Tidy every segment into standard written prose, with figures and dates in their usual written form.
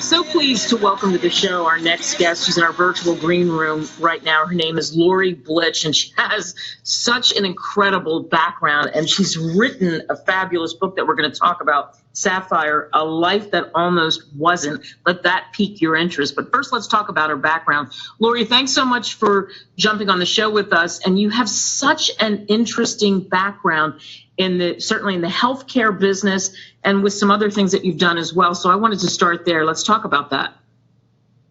So pleased to welcome to the show our next guest. She's in our virtual green room right now. Her name is Lorrie Blitch, and she has such an incredible background, and she's written a fabulous book that we're going to talk about, Sapphire, A Life That Almost Wasn't. Let that pique your interest. But first, let's talk about her background. Lorrie, thanks so much for jumping on the show with us, and you have such an interesting background certainly in the healthcare business and with some other things that you've done as well. So I wanted to start there. Let's talk about that.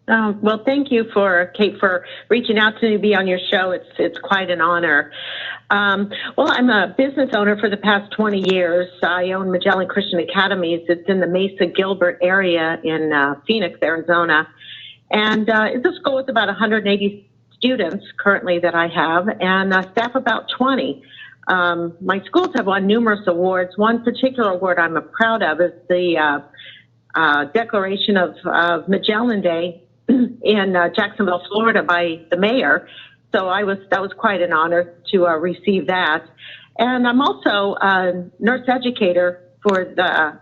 Well, thank you, Kate, for reaching out to me to be on your show. It's quite an honor. Well, I'm a business owner for the past 20 years. I own Magellan Christian Academies. It's in the Mesa Gilbert area in Phoenix, Arizona. And it's a school with about 180 students currently that I have, and staff about 20. My schools have won numerous awards. One particular award I'm proud of is the declaration of Magellan Day in Jacksonville, Florida, by the mayor. So that was quite an honor to receive that. And I'm also a nurse educator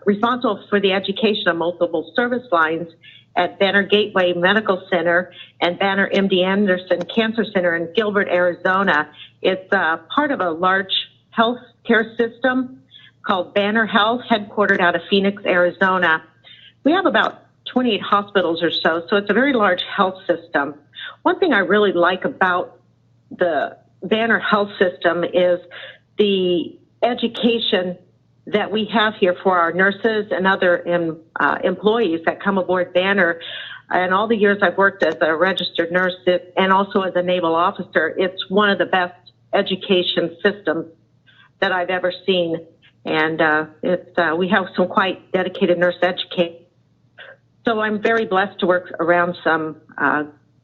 responsible for the education of multiple service lines at Banner Gateway Medical Center and Banner MD Anderson Cancer Center in Gilbert, Arizona. It's part of a large health care system called Banner Health, headquartered out of Phoenix, Arizona. We have about 28 hospitals or so it's a very large health system. One thing I really like about the Banner Health System is the education that we have here for our nurses and other employees that come aboard Banner. And all the years I've worked as a registered nurse and also as a naval officer, it's one of the best education systems that I've ever seen. And we have some quite dedicated nurse educators. So I'm very blessed to work around some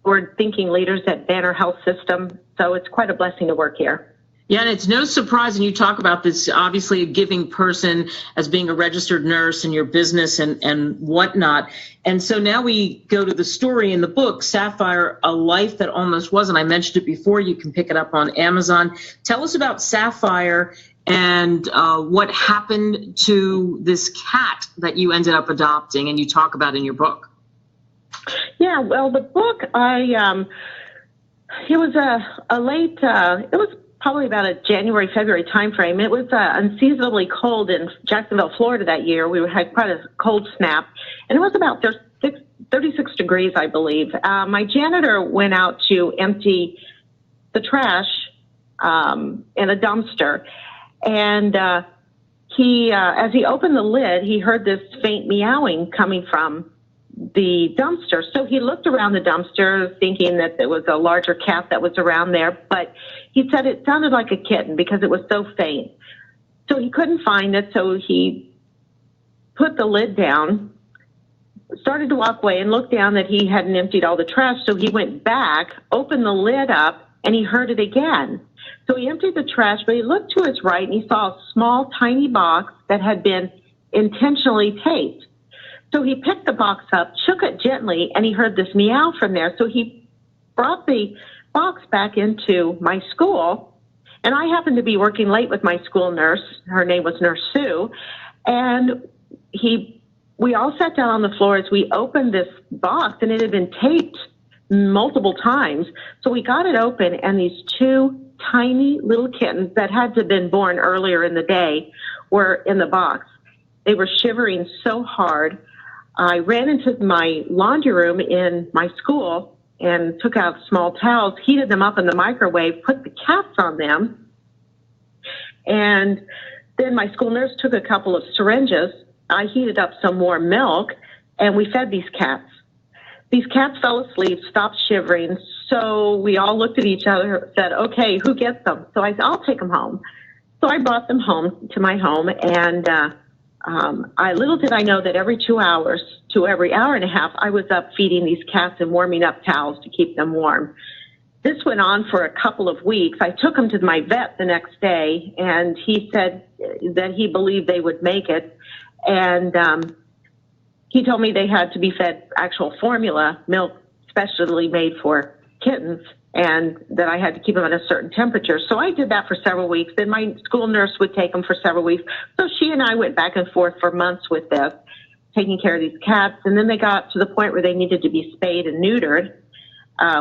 forward-thinking leaders at Banner Health System. So it's quite a blessing to work here. Yeah, and it's no surprise, and you talk about this, obviously a giving person as being a registered nurse in your business and whatnot. And so now we go to the story in the book, Sapphire, A Life That Almost Wasn't. I mentioned it before. You can pick it up on Amazon. Tell us about Sapphire and what happened to this cat that you ended up adopting and you talk about in your book. Yeah, well, the book, it was it was probably about a January, February timeframe. It was unseasonably cold in Jacksonville, Florida that year. We had quite a cold snap, and it was about 36 degrees, I believe. My janitor went out to empty the trash in a dumpster, and as he opened the lid, he heard this faint meowing coming from the dumpster. So he looked around the dumpster thinking that there was a larger cat that was around there, but he said it sounded like a kitten because it was so faint. So he couldn't find it, so he put the lid down, started to walk away and looked down that he hadn't emptied all the trash. So he went back, opened the lid up, and he heard it again. So he emptied the trash, but he looked to his right and he saw a small, tiny box that had been intentionally taped. So he picked the box up, shook it gently, and he heard this meow from there. So he brought the box back into my school, and I happened to be working late with my school nurse. Her name was Nurse Sue, and we all sat down on the floor as we opened this box, and it had been taped multiple times. So we got it open, and these two tiny little kittens that had to have been born earlier in the day were in the box. They were shivering so hard. I ran into my laundry room in my school and took out small towels, heated them up in the microwave, put the cats on them. And then my school nurse took a couple of syringes. I heated up some warm milk, and we fed these cats. These cats fell asleep, stopped shivering. So we all looked at each other and said, okay, who gets them? So I said, I'll take them home. So I brought them home to my home, and little did I know that every 2 hours to every hour and a half, I was up feeding these cats and warming up towels to keep them warm. This went on for a couple of weeks. I took them to my vet the next day, and he said that he believed they would make it. And he told me they had to be fed actual formula milk, specially made for kittens. and that I had to keep them at a certain temperature. So I did that for several weeks. Then my school nurse would take them for several weeks. So she and I went back and forth for months with this, taking care of these cats. And then they got to the point where they needed to be spayed and neutered,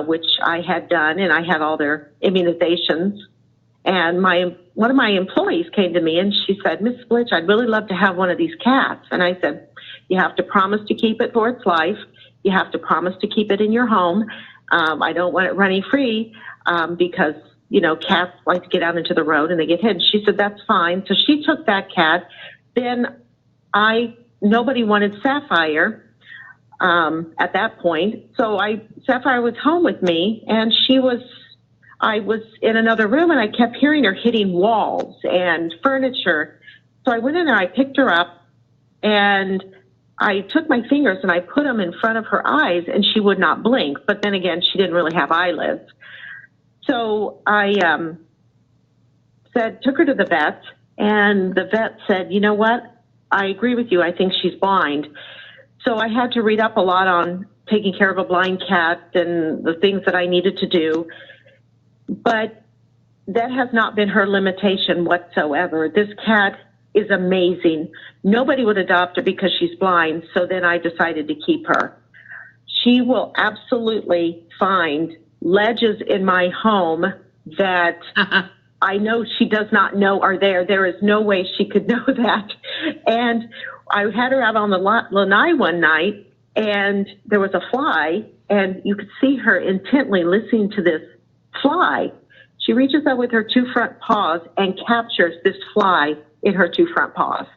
which I had done, and I had all their immunizations. And one of my employees came to me and she said, "Miss Blitch, I'd really love to have one of these cats." And I said, "You have to promise to keep it for its life. You have to promise to keep it in your home. I don't want it running free because, cats like to get out into the road and they get hit." She said, "That's fine." So she took that cat. Then nobody wanted Sapphire at that point. So Sapphire was home with me, and I was in another room, and I kept hearing her hitting walls and furniture. So I went in there, I picked her up, and I took my fingers and I put them in front of her eyes, and she would not blink. But then again, she didn't really have eyelids. So I took her to the vet, and the vet said, "You know what? I agree with you. I think she's blind." So I had to read up a lot on taking care of a blind cat and the things that I needed to do. But that has not been her limitation whatsoever. This cat is amazing. Nobody would adopt her because she's blind, so then I decided to keep her. She will absolutely find ledges in my home that I know she does not know are there. There is no way she could know that. And I had her out on the lanai one night, and there was a fly, and you could see her intently listening to this fly. She reaches out with her two front paws and captures this fly in her two front paws.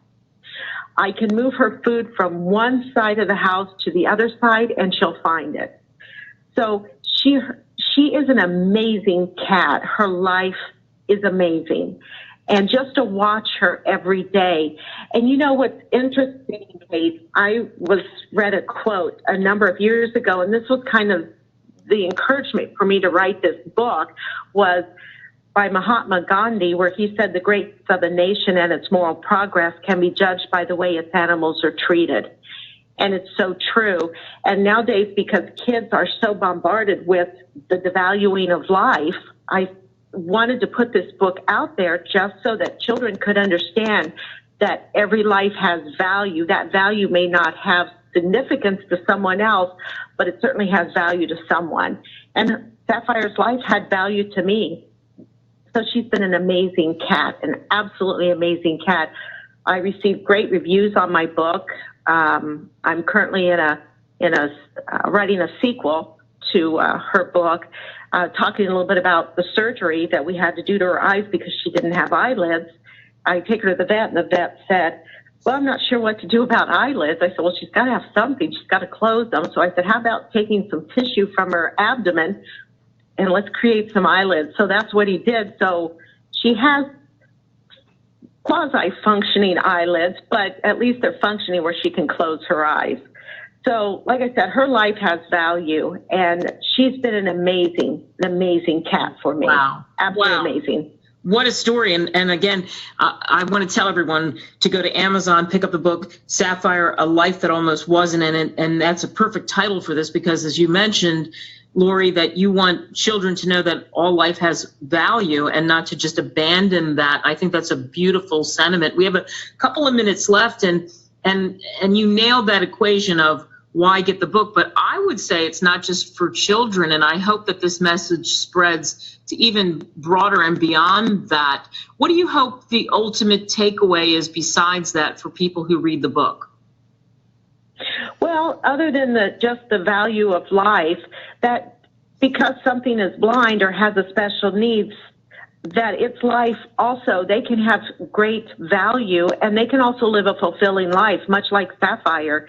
I can move her food from one side of the house to the other side, and she'll find it. So she is an amazing cat. Her life is amazing. And just to watch her every day. And you know what's interesting, Kate? I read a quote a number of years ago, and this was kind of the encouragement for me to write this book, was by Mahatma Gandhi, where he said the greatness of a nation and its moral progress can be judged by the way its animals are treated. And it's so true. And nowadays, because kids are so bombarded with the devaluing of life, I wanted to put this book out there just so that children could understand that every life has value. That value may not have significance to someone else, but it certainly has value to someone. And Sapphire's life had value to me. So she's been an amazing cat, an absolutely amazing cat. I received great reviews on my book. I'm currently writing a sequel to her book, talking a little bit about the surgery that we had to do to her eyes because she didn't have eyelids. I take her to the vet, and the vet said, "Well, I'm not sure what to do about eyelids." I said, "Well, she's got to have something. She's got to close them." So I said, "How about taking some tissue from her abdomen and let's create some eyelids?" So that's what he did. So she has quasi-functioning eyelids, but at least they're functioning where she can close her eyes. So, like I said, her life has value, and she's been an amazing cat for me. Wow. Absolutely Wow. amazing. What a story. And again, I want to tell everyone to go to Amazon, pick up the book, Sapphire, A Life That Almost Wasn't. And that's a perfect title for this because, as you mentioned, Lorrie, that you want children to know that all life has value and not to just abandon that. I think that's a beautiful sentiment. We have a couple of minutes left, and you nailed that equation of why get the book. But I would say it's not just for children, and I hope that this message spreads to even broader and beyond that. What do you hope the ultimate takeaway is besides that for people who read the book? Well, other than just the value of life, that because something is blind or has a special needs, that its life also, they can have great value and they can also live a fulfilling life, much like Sapphire.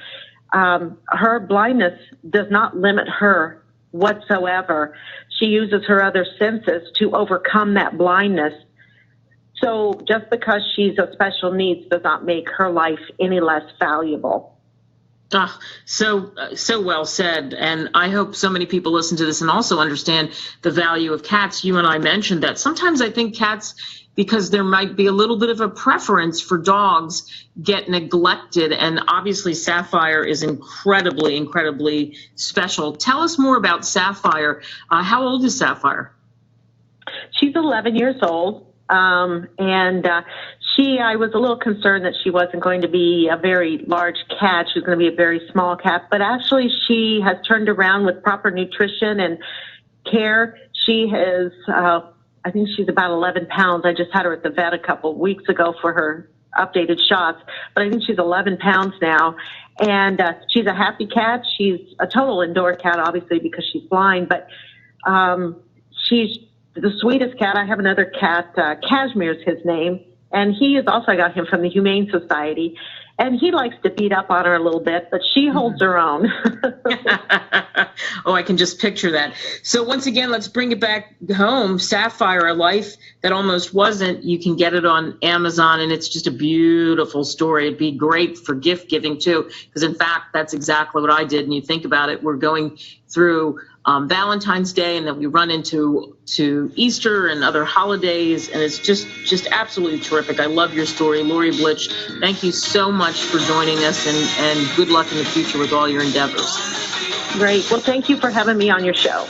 Her blindness does not limit her whatsoever. She uses her other senses to overcome that blindness. So just because she's a special needs does not make her life any less valuable. So well said. And I hope so many people listen to this and also understand the value of cats. You and I mentioned that sometimes I think cats, because there might be a little bit of a preference for dogs, get neglected. And obviously Sapphire is incredibly, incredibly special. Tell us more about Sapphire. How old is Sapphire? She's 11 years old. I was a little concerned that she wasn't going to be a very large cat. She was going to be a very small cat, but actually she has turned around with proper nutrition and care. She has, I think she's about 11 pounds. I just had her at the vet a couple of weeks ago for her updated shots, but I think she's 11 pounds now. And she's a happy cat. She's a total indoor cat, obviously, because she's blind, but she's the sweetest cat. I have another cat, Cashmere's his name, and he is also, I got him from the Humane Society, and he likes to beat up on her a little bit, but she holds her own. Oh, I can just picture that. So once again, let's bring it back home. Sapphire, a life that almost wasn't. You can get it on Amazon, and it's just a beautiful story. It'd be great for gift giving too, because in fact, that's exactly what I did. And you think about it, we're going through Valentine's Day, and then we run into Easter and other holidays, and it's just absolutely terrific. I love your story, Lorrie Blitch. Thank you so much for joining us, and good luck in the future with all your endeavors. Great. Well, thank you for having me on your show.